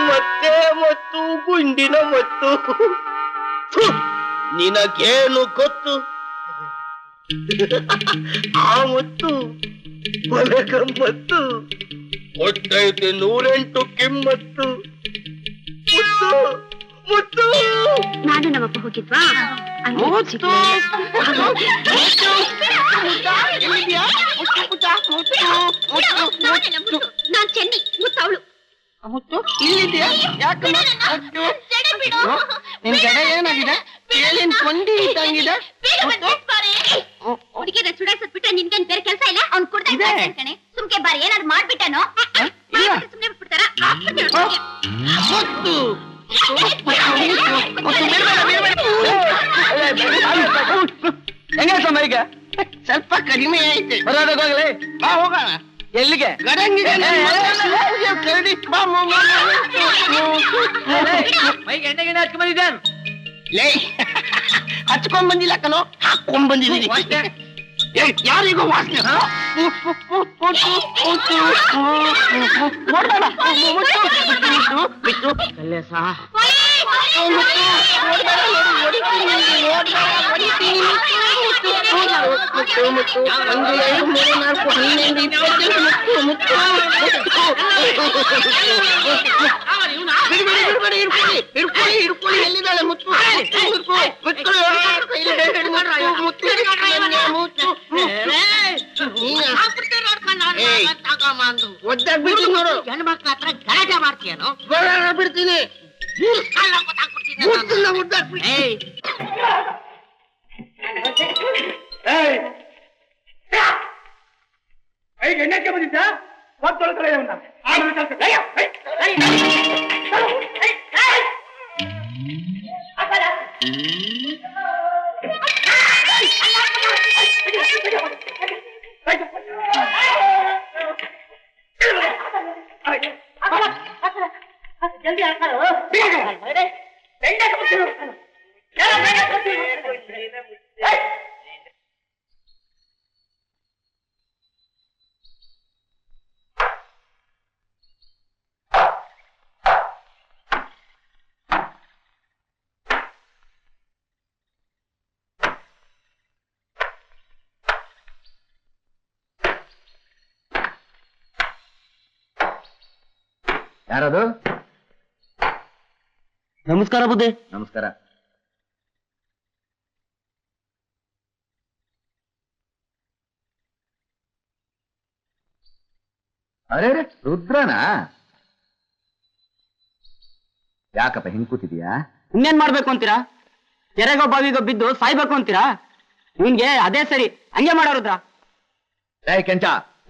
ಮತ್ತೆ ಮತ್ತು ಗುಂಡಿನ ಮತ್ತು ನಿನಗೇನು ಗೊತ್ತು? ಆ ಮತ್ತು ಗಮ್ಮತ್ತು ಕೊಟ್ಟೈತೆ 108 ಕಿಮ್ಮತ್ತು. ಮುತ್ತು ಮುತ್ತು ನಾನು ನಮ್ಮಪ್ಪ ಹೋಗಿದ್ವಾ ನಾನ್ ಚೆನ್ನಿ ಮುತ್ತವಳು ಮುತ್ತು ಇಲ್ಲಿದ್ಯಾ? ಯಾಕೆ ನಿನ್ ಜಡ ಏನಾಗಿದೆ? ಏನೇನ್ ಕೊಂಡಿ ಇದ್ದಂಗಿದೆ. ಹುಡುಗಿರ ಚುಡಾಯಿಸತ್ ಬಿಟ್ರೆ ನಿನ್ಗೇನ್ ಬೇರೆ ಕೆಲಸ ಇಲ್ಲ. ಅವ್ನ್ ಕೊಡ್ತಾ ಇದ್ದಾನೆ ಸುಮ್ಕೆ ಬಾರಿ ಏನಾದ್ರು ಮಾಡ್ಬಿಟ್ಟನೋ ಸುಮ್ನೆ ಬಿಟ್ಬಿಡ್ತಾರ. ಮುತ್ತು ಹೆಂಗ ಸಮಯ ಸ್ವಲ್ಪ ಕಡಿಮೆ ಐತೆ. ಬರೋದಾಗಲೇ ಬಾ ಹೋಗೋಣ. ಎಲ್ಲಿಗೆ? ಗಡಂಗಿಗೆ ಹಚ್ಕೊಂಡ್ ಬಂದಿಲ್ಲ ಕಣೋ, ಹಾಕೊಂಡ್ ಬಂದಿದ್ದೀನಿ. ಯಾರಿಗೂ ವಾಸನೆ ಹಿಡ್ಕೊಳ್ಳಿ. ಎಲ್ಲಿದ್ದಾಳೆ ಮುತ್ತು? ಒದ್ದಾಗ್ಬಿಟ್ಟು ನೋಡು. ಹೆಣ್ಮಕ್ಳ ಹತ್ರ ಗಲಾಟೆ ಮಾಡ್ತೀಯನು? ಬಿಡ್ತೀನಿ. ಎಣ್ಣಕ್ಕೆ ಬಂದಿದ್ದ ತೊಳ್ಕೊಳ್ಳ ಜಲ್ದಿ ಯಾರದು? ನಮಸ್ಕಾರ ಬುದ್ಧಿ. ನಮಸ್ಕಾರ. ಅರೇ ರುದ್ರನಾ? ಯಾಕಪ್ಪ ಹಿಂಗ್ ಕೂತಿದ್ಯಾ? ಇನ್ನೇನ್ ಮಾಡ್ಬೇಕು ಅಂತೀರಾ? ಕೆರೆಗೋ ಬಾವಿಗೋ ಬಿದ್ದು ಸಾಯ್ಬೇಕು ಅಂತೀರಾ? ನಿನ್ಗೆ ಅದೇ ಸರಿ, ಹಂಗೆ ಮಾಡೋ ರುದ್ರ. ಕೆಂಚ,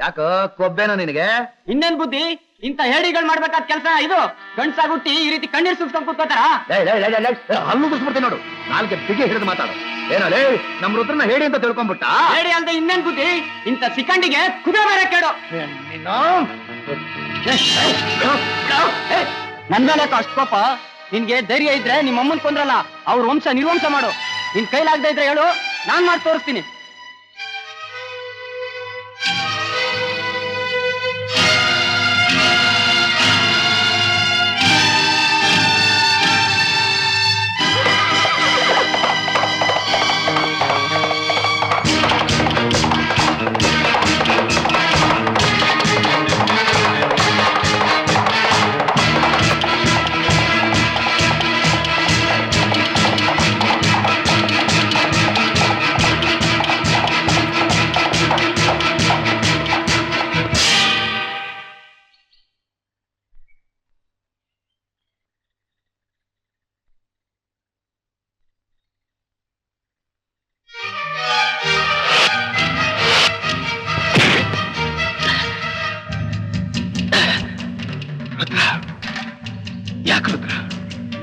ಯಾಕೋ ಕೊಬ್ಬೇನೋ ನಿನಗೆ? ಇನ್ನೇನ್ ಬುದ್ಧಿ, ಇಂತ ಹೇಡಿಗಳು ಮಾಡ್ಬೇಕಾದ ಕೆಲಸ ಇದು? ಗಂಡ್ಸಾಗುಟ್ಟಿ ಈ ರೀತಿ ಕಣ್ಣೀರ್ ಸುಸ್ಕೊಂಡ್ ಕೂತ್ಕೋತಾರ? ಹಲ್ಲು ಬಿಸ್ಬಿಡ್ತೀನಿ ನೋಡು. ನಾಲ್ಕೆ ಬಿಗಿ ಹಿಡಿದು ಮಾತಾಡು. ಏನಲ್ಲೇ ನಮ್ ರುದ್ರನ ಹೇಳಿ ಅಂತ ತಿಳ್ಕೊಂಡ್ಬಿಟ್ಟ? ಹೇಳಿ ಅಲ್ದೆ ಇನ್ನೇನ್ ಬುದ್ಧಿ, ಇಂತ ಸಿಕ್ಕಂಡಿಗೆ ಕುದುರೆ ಬೇರೆ ಕೇಳು. ನನ್ ಮೇಲೆ ಅಷ್ಟು ಕೋಪ? ನಿನ್ಗೆ ಧೈರ್ಯ ಇದ್ರೆ ನಿಮ್ಮ ಅಮ್ಮನ್ ಕೊಂದ್ರಲ್ಲ, ಅವ್ರ ವಂಶ ನಿರ್ವಂಶ ಮಾಡು. ನಿನ್ ಕೈಲಾಗದೆ ಇದ್ರೆ ಹೇಳು, ನಾನ್ ಮಾಡಿ ತೋರಿಸ್ತೀನಿ.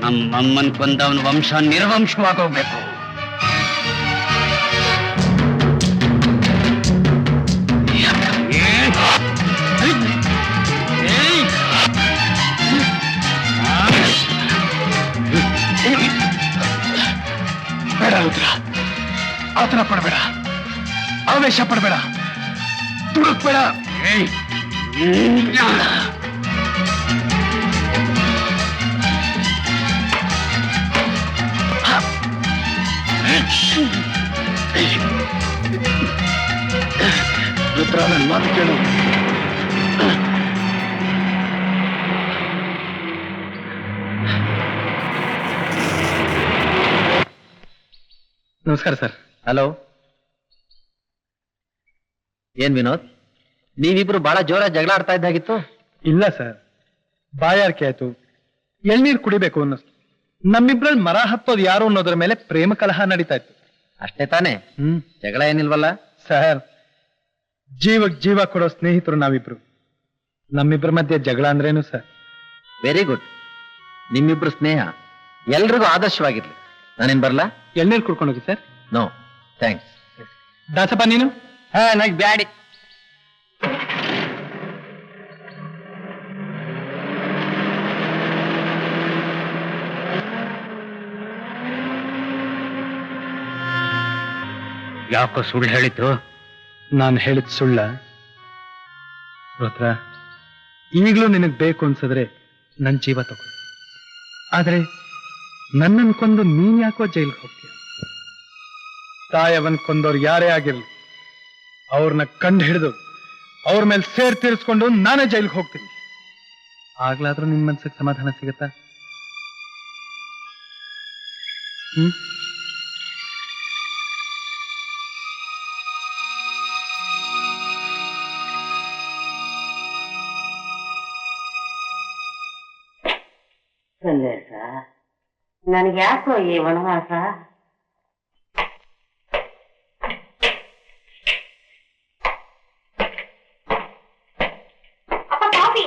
ನಮ್ಮಮ್ಮನ್ ಕೊಂದವನ ವಂಶ ನಿರ್ವಂಶವಾಗೋಗ್ಬೇಕು. ಬೇಡ ರುದ್ರ, ಆತನ ಪಡಬೇಡ, ಆವೇಶ ಪಡಬೇಡ. ತುಡುಕ್ಬೇಡ. ರುದ್ರ, ನನ್ನ ಮಾತು ಕೇಳು. ನಮಸ್ಕಾರ ಸರ್. ಹಲೋ, ಏನ್ ವಿನೋದ್, ನೀವಿಬ್ರು ಬಹಳ ಜೋರಾಗಿ ಜಗಳ ಆಡ್ತಾ ಇದ್ದಾಗಿತ್ತು. ಇಲ್ಲ ಸರ್, ಬಾಯಾರಿಕೆ ಆಯ್ತು, ಎಳ್ನೀರು ಕುಡಿಬೇಕು ಅನ್ನಿಸ್ತು. ನಮ್ಮಿಬ್ರಲ್ಲಿ ಮರ ಹತ್ತೋದು ಯಾರು ಅನ್ನೋದ್ರ ಮೇಲೆ ಪ್ರೇಮ ಕಲಹ ನಡೀತಾ ಇತ್ತು. ಅಷ್ಟೇ ತಾನೇ, ಜಗಳ ಏನಿಲ್ವಲ್ಲ? ಸರ್, ಜೀವಕ್ ಜೀವ ಕೊಡೋ ಸ್ನೇಹಿತರು ನಾವಿಬ್ರು. ನಮ್ಮಿಬ್ರ ಮಧ್ಯೆ ಜಗಳ ಅಂದ್ರೇನು ಸರ್? Very good. ನಿಮ್ಮಿಬ್ರು ಸ್ನೇಹ ಎಲ್ರಿಗೂ ಆದರ್ಶವಾಗಿರ್ಲಿ. ನಾನೇನ್ ಬರ್ಲಾ? ಎಳ್ನೀರು ಕುಡ್ಕೊಂಡೋಗಿ ಸರ್. No thanks. ದಾಸಪ್ಪ ನೀನು? ನನಗೆ ಬ್ಯಾಡಿ. ಯಾಕೋ ಸುಳ್ಳು ಹೇಳಿದ್ದು? ನಾನು ಹೇಳಿದ ಸುಳ್ಳ? ರುದ್ರ, ಈಗಲೂ ನಿನಗ್ ಬೇಕು ಅನ್ಸಿದ್ರೆ ನನ್ ಜೀವ ತಗೋ. ಆದ್ರೆ ನನ್ನನ್ ಕೊಂದು ನೀನ್ ಯಾಕೋ ಜೈಲ್ಗೆ ಹೋಗ್ತೀಯ? ತಾಯವನ್ ಕೊಂದವ್ರು ಯಾರೇ ಆಗಿರ್ಲಿ, ಅವ್ರನ್ನ ಕಂಡು ಹಿಡಿದು ಅವ್ರ ಮೇಲೆ ಸೇರ್ ತೀರಿಸ್ಕೊಂಡು ನಾನೇ ಜೈಲ್ಗೆ ಹೋಗ್ತೀನಿ. ಆಗ್ಲಾದ್ರೂ ನಿನ್ ಮನ್ಸಿಗೆ ಸಮಾಧಾನ ಸಿಗತ್ತಾ? ಸಂದೇಶ, ನನಗೆ ಯಾಕೋ ಈ ವನವಾಸ? ಕಾಫಿ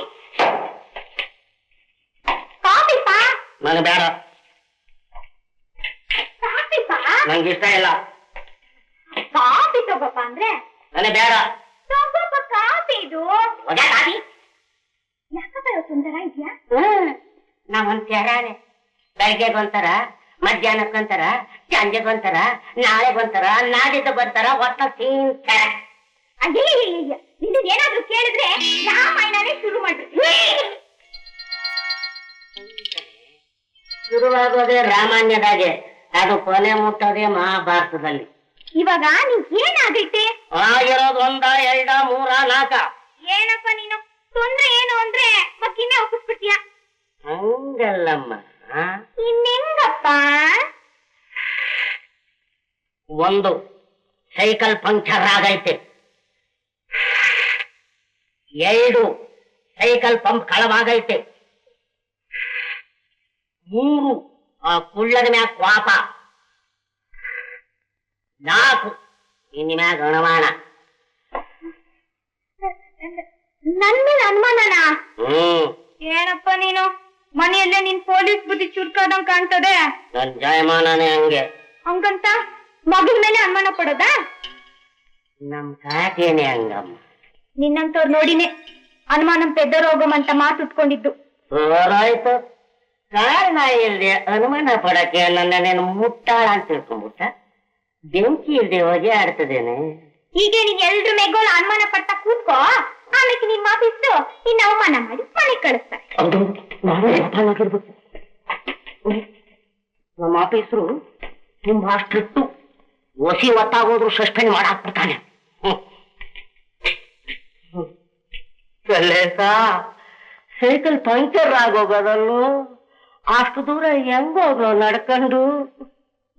ಕಾಫಿ ಪಾ. ನನಗೆ ಬೇಡ, ಕಾಫಿ ಪಾ. ನಂಗೆ ಇಷ್ಟ ಇಲ್ಲ. ಕಾಫಿ ತಗೋಪ್ಪ ಅಂದ್ರೆ ನನಗೆ ಬೇಡ. ತಗೋಪ್ಪ ಕಾಫಿ. ಇದು ಕಾಫಿ ಯಾಕಪ್ಪ ಸುಂದರ ಇದೆಯಾ? ನಾವೊಂದ್ ತೆರಾನೆ. ಬೆಳಗ್ಗೆಗೊಂತಾರ, ಮಧ್ಯಾಹ್ನಕ್ಕೊಂತಾರ, ಸಂಜೆಗೊಂತಾರ, ನಾಳೆಗೊಂತಾರ, ನಾಡಿದ್ದು ಬಂತಾರ, ಒಟ್ಟ ತಿಂತಾರ. ಅದೇ ನಿನ್ನ ಏನಾದ್ರೂ ಕೇಳಿದ್ರೆ ರಾಮಾಯಣನೇ ಶುರು ಮಾಡ್ರಿ. ಶುರುವಾಗೋದೇ ರಾಮಾಯಣದಾಗೆ, ಅದು ಕೊನೆ ಮುಟ್ಟೋದೇ ಮಹಾಭಾರತದಲ್ಲಿ. ಇವಾಗ ನೀವ್ ಏನಾಗೈತೆ? ಆಗಿರೋದು 1, 2, 3, 4. ಏನಪ್ಪ ನೀನು? ತೊಂದ್ರೆ ಏನು ಅಂದ್ರೆ ಮಕ್ಕಿನ್ನೇ ಒಪ್ಪಿಸ್ಬಿಡ್ತೀಯ. ಹಂಗಲ್ಲಮ್ಮ, ಇನ್ನೆಂಗಪ್ಪ? 1 ಸೈಕಲ್ ಪಂಕ್ಚರ್ ಆಗೈತೆ, 2 ಸೈಕಲ್ ಪಂಪ್ ಕಳವಾಗೈತೆ, 3 ಆ ಕುಳ್ಳದ ಮ್ಯಾಗ ಕ್ವಾಪ, 4 ಇನ್ ಮ್ಯಾಗ ಅನುಮಾನ. ನನ್ ಮೇಲೆ ಅನುಮಾನನ? ಏನಪ್ಪ ನೀನು? ಮನೆಯಲ್ಲೇ ನಿನ್ ಪೊಲೀಸ್ ಬುದ್ಧಿ ಚುರ್ಕಾದಂಗ್ ಕಾಣ್ತದೆ. ನನ್ ಜಯಮಾನನೇ ಹಂಗೆ. ಹಂಗಂತ ಮಗನ ಮೇಲೆ ಅನುಮಾನ ಪಡೋದಾ? ನಮ್ ಕಾಕೇನೆ ಹಂಗಮ್ಮ. ನಿನ್ನಂತವ್ರು ನೋಡಿನೇ ಅನುಮಾನ ಪೆದ್ದರೋಗಂ ಅಂತ ಮಾತು ಉಟ್ಕೊಂಡಿದ್ದು. ಹೋರಾಯ್ತು, ಕಾರಣ ಇಲ್ದೆ ಅನುಮಾನ ಪಡಕ್ಕೆ ನನ್ನೇನು ಮುಟ್ಟಾಳ ಅಂತ ತಿಳ್ಕೊಂಡ್ಬಿಟ್ಟ. ಬೆಂಕಿ ಇಲ್ದೆ ಹೊಗೆ ಆಡ್ತದೇನೆ. ಹೀಗೆ ನೀನ್ ಎಲ್ರ ಮೇಗೋಳ ಅನುಮಾನ ಪಟ್ಟ ಕೂತ್ಕೋ, ಆಮೇಲೆ ನಿನ್ ಮಾಪಿಸ್ತು ನಿನ್ನ ಅವಮಾನ ಮಾಡಿ ಮನೆಗೆ ಕಳಿಸ್ತಾರೆ. ನಮ್ಮ ಆಫೀಸರು ತುಂಬಾ ಸ್ಟ್ರಿಕ್ಟು. ಒಸಿ ಒತ್ತಾಗೋದ್ರು ಸಸ್ಪೆಂಡ್ ಮಾಡಾಕ್ಬಿಡ್ತಾನೆ. ಸೈಕಲ್ ಪಂಕ್ಚರ್ ಆಗೋಗೋದಲ್ಲೂ ಅಷ್ಟು ದೂರ ಹೆಂಗೋಗೋ ನಡ್ಕೊಂಡು?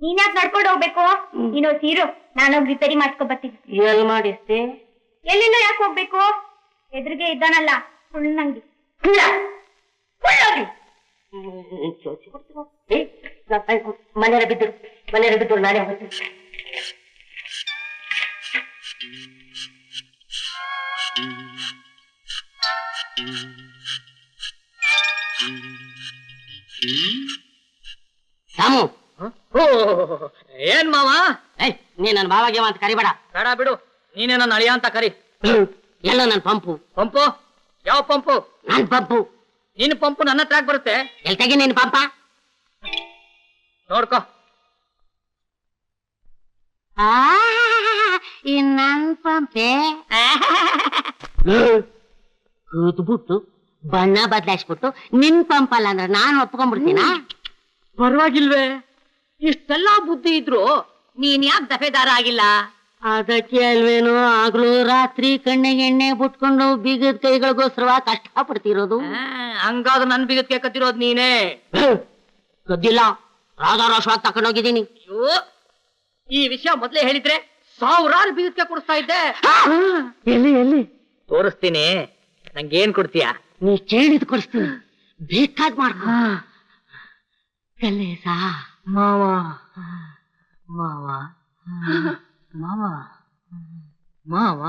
ನೀನ್ಯಾಕ್ ನಡ್ಕೊಂಡು ಹೋಗ್ಬೇಕು? ನೀನು ಸೀರು, ನಾನೋಗಿ ರಿಪೇರಿ ಮಾಡ್ಕೊ ಬರ್ತೀನಿ. ಎಲ್ ಮಾಡಿಸ್ತಿ? ಎಲ್ಲಿಂದ ಯಾಕೆ ಹೋಗ್ಬೇಕು? ಎದುರಿಗೆ ಇದ್ದಾನಲ್ಲ ಸುಳ್ಳಂಗಿ. ಮನೆಯ ಬಿದ್ದರು ನಾನೇ ಹೋಗ್ತೀನಿ. ರಾಮು, ಏನ್ ಮಾವ? ನೀ ನನ್ನ ಬಾವಾಗಿ ಅಂತ ಕರಿಬೇಡ. ಬೇಡ ಬಿಡು, ನೀನೇ ನನ್ನ ಅಳಿಯ ಅಂತ ಕರಿ. ಎಲ್ಲ ನನ್ ಪಂಪು. ಪಂಪು? ಯಾವ ಪಂಪು? ನನ್ ಪಂಪು. ನಿನ್ ಪಂಪು ನನ್ನ ಹತ್ರ ಬರುತ್ತೆ. ಎಲ್ ತೆಗಿ ನಿನ್ ಪಂಪ? ನೋಡ್ಕೋ. ನನ್ ಪಂಪೆ ಕೂದ್ಬಿಟ್ಟು ಬಣ್ಣ ಬದಲಾಯಿಸ್ಬಿಟ್ಟು ನಿನ್ ಪಂಪಲ್ಲ ಅಂದ್ರೆ ನಾನ್ ಒಪ್ಕೊಂಡ್ಬಿಡ್ತೀನ. ಪರವಾಗಿಲ್ವೇ, ಇಷ್ಟೆಲ್ಲಾ ಬುದ್ಧಿ ಇದ್ರು ನೀನ್ ಯಾಕೆ ದಫೆದಾರ ಆಗಿಲ್ಲ? ಅದಕ್ಕೆ ಅಲ್ವೇನೋ ಆಗ್ಲೂ ರಾತ್ರಿ ಕಣ್ಣಿಗೆ ಎಣ್ಣೆ ಬಿಟ್ಕೊಂಡು ಬೀಗದ ಕೈಗಳಿಗೋಸ್ಕರ ಕಷ್ಟ ಪಡ್ತಿರೋದು. ಹಂಗಾದ್ರೆ ನನ್ ಬಿಗತ್ಗೆ ಕತ್ತಿರೋದ್ ನೀನೇ. ಗೊತ್ತಿಲ್ಲ, ರಾಧಾರೋಷವಾಗಿ ತಕೊಂಡೋಗಿದ್ದೀನಿ. ಅಯ್ಯೋ, ಈ ವಿಷಯ ಮೊದ್ಲೇ ಹೇಳಿದ್ರೆ ಸಾವಿರಾರು ಬಿಗತ್ಗೆ ಕೊಡಿಸ್ತಾ ಇದ್ದೆ. ಎಲ್ಲಿ ತೋರಿಸ್ತೀನಿ, ನಂಗೇನ್ ಕೊಡ್ತೀಯಾ? ನೀ ಕೇಳಿದ್ ಕೊಡಿಸ್ತೀನಿ, ಬೇಕಾದ್ ಮಾಡ್ಕೊ. ಕಲ್ಲೇಸ ಮಾವ ಮಾವ ಮಾವ ಮಾವ